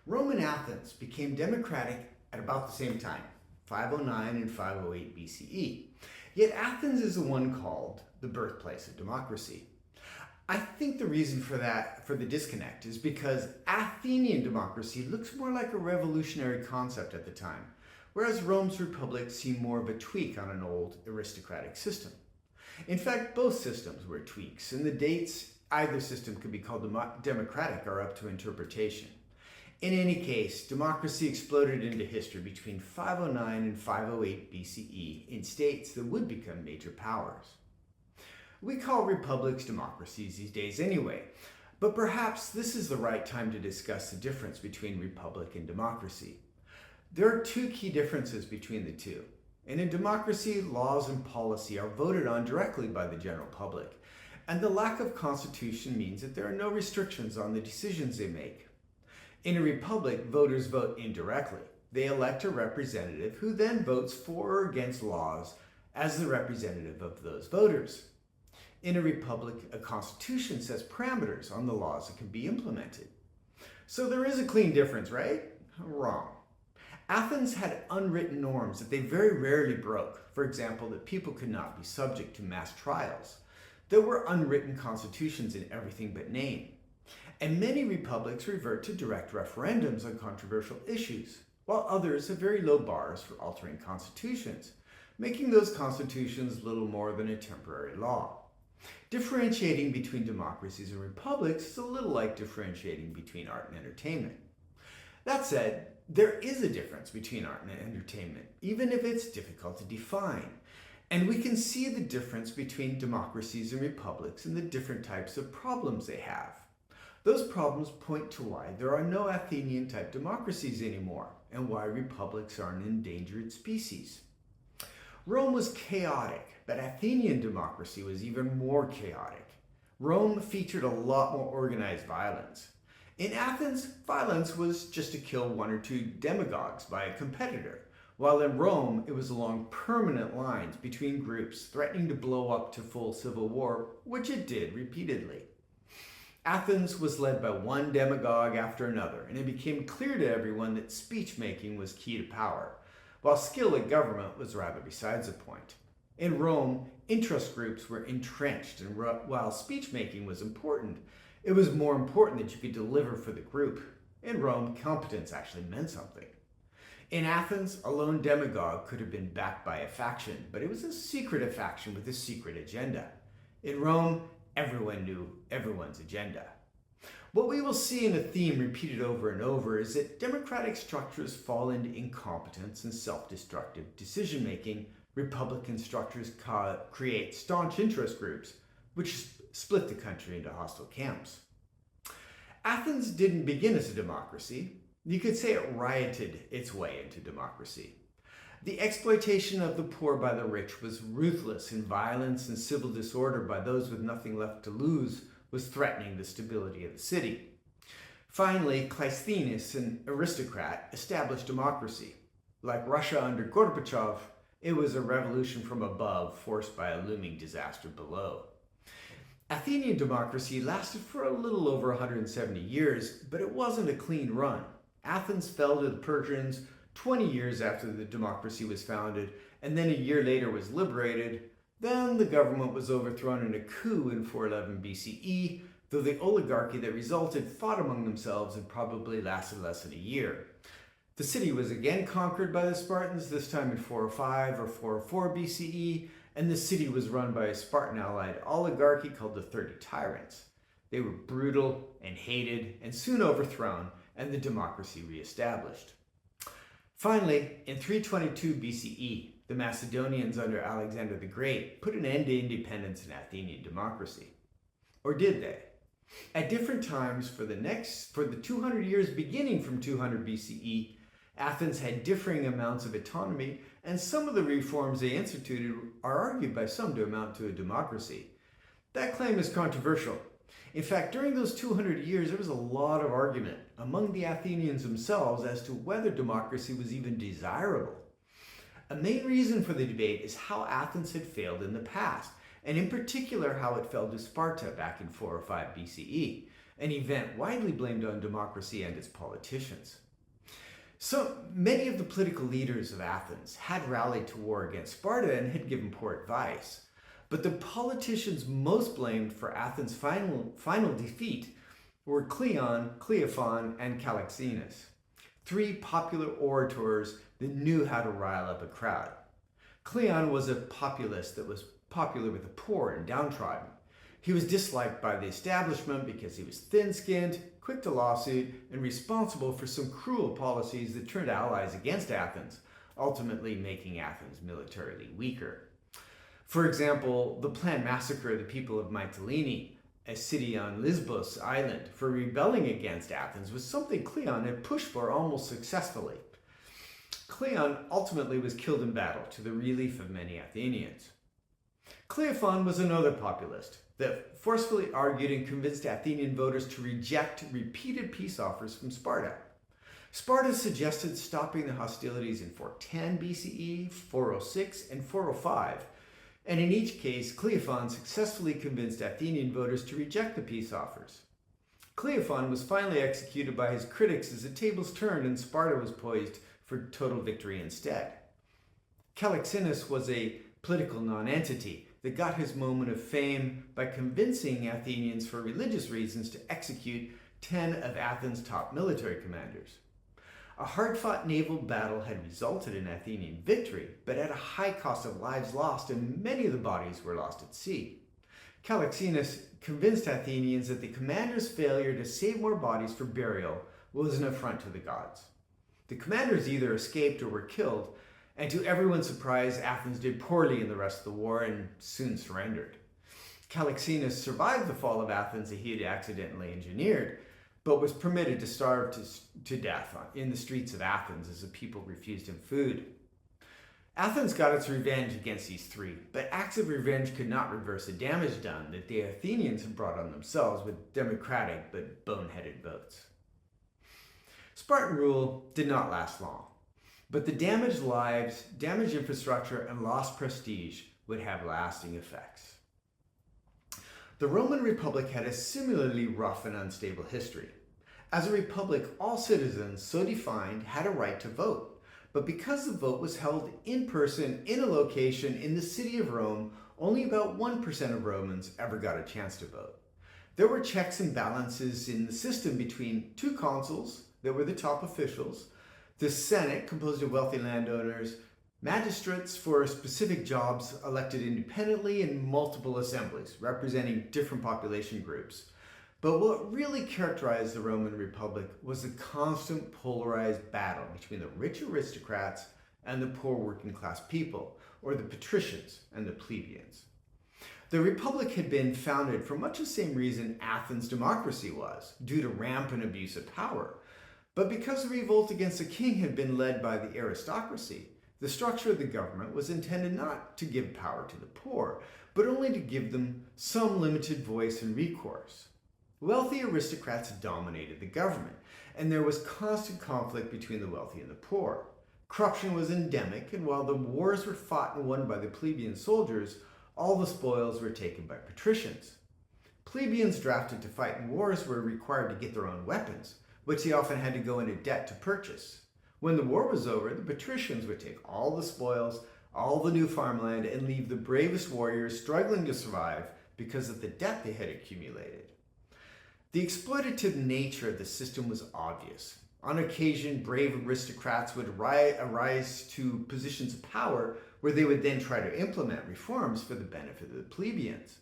Rome and Athens became democratic at about the same time, 509 and 508 BCE. Yet Athens is the one called the birthplace of democracy. I think the reason for the disconnect, is because Athenian democracy looks more like a revolutionary concept at the time, whereas Rome's republic seemed more of a tweak on an old aristocratic system. In fact, both systems were tweaks, and the dates either system could be called democratic are up to interpretation. In any case, democracy exploded into history between 509 and 508 BCE in states that would become major powers. We call republics democracies these days anyway, but perhaps this is the right time to discuss the difference between republic and democracy. There are two key differences between the two. In a democracy, laws and policy are voted on directly by the general public, and the lack of constitution means that there are no restrictions on the decisions they make. In a republic, voters vote indirectly. They elect a representative who then votes for or against laws as the representative of those voters. In a republic, a constitution sets parameters on the laws that can be implemented. So there is a clean difference, right? Wrong. Athens had unwritten norms that they very rarely broke. For example, that people could not be subject to mass trials. There were unwritten constitutions in everything but name. And many republics revert to direct referendums on controversial issues, while others have very low bars for altering constitutions, making those constitutions little more than a temporary law. Differentiating between democracies and republics is a little like differentiating between art and entertainment. That said, there is a difference between art and entertainment, even if it's difficult to define. And we can see the difference between democracies and republics and the different types of problems they have. Those problems point to why there are no Athenian-type democracies anymore, and why republics are an endangered species. Rome was chaotic, but Athenian democracy was even more chaotic. Rome featured a lot more organized violence. In Athens, violence was just to kill one or two demagogues by a competitor, while in Rome, it was along permanent lines between groups threatening to blow up to full civil war, which it did repeatedly. Athens was led by one demagogue after another, and it became clear to everyone that speech-making was key to power, while skill at government was rather besides the point. In Rome, interest groups were entrenched, and while speech-making was important, it was more important that you could deliver for the group. In Rome, competence actually meant something. In Athens, a lone demagogue could have been backed by a faction, but it was a secretive faction with a secret agenda. In Rome, everyone knew everyone's agenda. What we will see in a theme repeated over and over is that democratic structures fall into incompetence and self-destructive decision-making. Republican structures create staunch interest groups, which split the country into hostile camps. Athens didn't begin as a democracy. You could say it rioted its way into democracy. The exploitation of the poor by the rich was ruthless, and violence and civil disorder by those with nothing left to lose was threatening the stability of the city. Finally, Cleisthenes, an aristocrat, established democracy. Like Russia under Gorbachev, it was a revolution from above forced by a looming disaster below. Athenian democracy lasted for a little over 170 years, but it wasn't a clean run. Athens fell to the Persians 20 years after the democracy was founded, and then a year later was liberated. Then the government was overthrown in a coup in 411 BCE, though the oligarchy that resulted fought among themselves and probably lasted less than a year. The city was again conquered by the Spartans, this time in 405 or 404 BCE, and the city was run by a Spartan-allied oligarchy called the 30 Tyrants. They were brutal and hated and soon overthrown, and the democracy reestablished. Finally, in 322 BCE, the Macedonians under Alexander the Great put an end to independence in Athenian democracy. Or did they? At different times for the 200 years beginning from 200 BCE, Athens had differing amounts of autonomy, and some of the reforms they instituted are argued by some to amount to a democracy. That claim is controversial. In fact, during those 200 years, there was a lot of argument among the Athenians themselves as to whether democracy was even desirable. A main reason for the debate is how Athens had failed in the past, and in particular how it fell to Sparta back in 405 BCE, an event widely blamed on democracy and its politicians. So many of the political leaders of Athens had rallied to war against Sparta and had given poor advice. But the politicians most blamed for Athens' final defeat were Cleon, Cleophon, and Calixenus, three popular orators that knew how to rile up a crowd. Cleon was a populist that was popular with the poor and downtrodden. He was disliked by the establishment because he was thin-skinned, quick to lawsuit, and responsible for some cruel policies that turned allies against Athens, ultimately making Athens militarily weaker. For example, the planned massacre of the people of Mytilene, a city on Lesbos Island, for rebelling against Athens was something Cleon had pushed for almost successfully. Cleon ultimately was killed in battle to the relief of many Athenians. Cleophon was another populist that forcefully argued and convinced Athenian voters to reject repeated peace offers from Sparta. Sparta suggested stopping the hostilities in 410 BCE, 406, and 405, and in each case, Cleophon successfully convinced Athenian voters to reject the peace offers. Cleophon was finally executed by his critics as the tables turned and Sparta was poised for total victory instead. Calixenus was a political nonentity that got his moment of fame by convincing Athenians for religious reasons to execute 10 of Athens' top military commanders. A hard-fought naval battle had resulted in Athenian victory, but at a high cost of lives lost, and many of the bodies were lost at sea. Calixenus convinced Athenians that the commander's failure to save more bodies for burial was an affront to the gods. The commanders either escaped or were killed, and to everyone's surprise, Athens did poorly in the rest of the war and soon surrendered. Calixenus survived the fall of Athens that he had accidentally engineered, but was permitted to starve to death in the streets of Athens as the people refused him food. Athens got its revenge against these three, but acts of revenge could not reverse the damage done that the Athenians had brought on themselves with democratic but boneheaded votes. Spartan rule did not last long, but the damaged lives, damaged infrastructure, and lost prestige would have lasting effects. The Roman Republic had a similarly rough and unstable history. As a republic, all citizens, so defined, had a right to vote. But because the vote was held in person in a location in the city of Rome, only about 1% of Romans ever got a chance to vote. There were checks and balances in the system between two consuls that were the top officials, the Senate, composed of wealthy landowners, magistrates for specific jobs elected independently, and multiple assemblies representing different population groups. But what really characterized the Roman Republic was the constant polarized battle between the rich aristocrats and the poor working class people, or the patricians and the plebeians. The Republic had been founded for much the same reason Athens' democracy was, due to rampant abuse of power. But because the revolt against the king had been led by the aristocracy, the structure of the government was intended not to give power to the poor, but only to give them some limited voice and recourse. Wealthy aristocrats dominated the government, and there was constant conflict between the wealthy and the poor. Corruption was endemic, and while the wars were fought and won by the plebeian soldiers, all the spoils were taken by patricians. Plebeians drafted to fight in wars were required to get their own weapons, which they often had to go into debt to purchase. When the war was over, the patricians would take all the spoils, all the new farmland, and leave the bravest warriors struggling to survive because of the debt they had accumulated. The exploitative nature of the system was obvious. On occasion, brave aristocrats would arise to positions of power where they would then try to implement reforms for the benefit of the plebeians.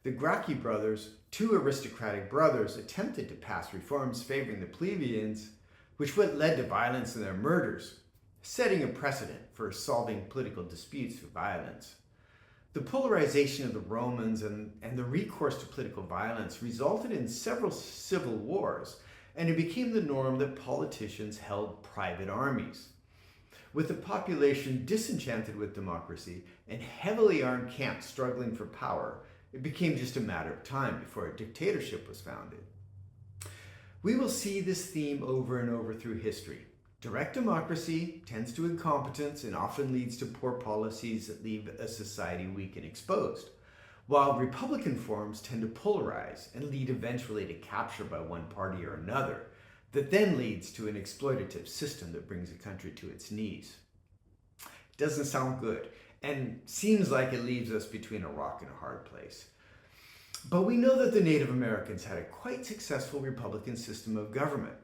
The Gracchi brothers, two aristocratic brothers, attempted to pass reforms favoring the plebeians, which led to violence and their murders, setting a precedent for solving political disputes through violence. The polarization of the Romans and the recourse to political violence resulted in several civil wars, and it became the norm that politicians held private armies. With the population disenchanted with democracy and heavily armed camps struggling for power, it became just a matter of time before a dictatorship was founded. We will see this theme over and over through history. Direct democracy tends to incompetence and often leads to poor policies that leave a society weak and exposed, while Republican forms tend to polarize and lead eventually to capture by one party or another, that then leads to an exploitative system that brings a country to its knees. Doesn't sound good, and seems like it leaves us between a rock and a hard place. But we know that the Native Americans had a quite successful Republican system of government,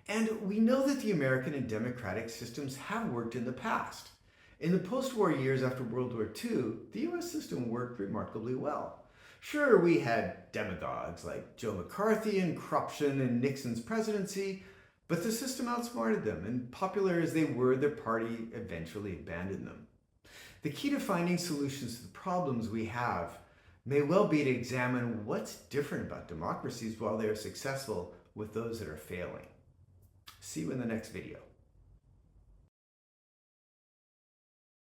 and we know that the American and democratic systems have worked in the past. In the post-war years after World War II, the US system worked remarkably well. Sure, we had demagogues like Joe McCarthy and corruption in Nixon's presidency, but the system outsmarted them, and popular as they were, their party eventually abandoned them. The key to finding solutions to the problems we have may well be to examine what's different about democracies while they are successful with those that are failing. See you in the next video.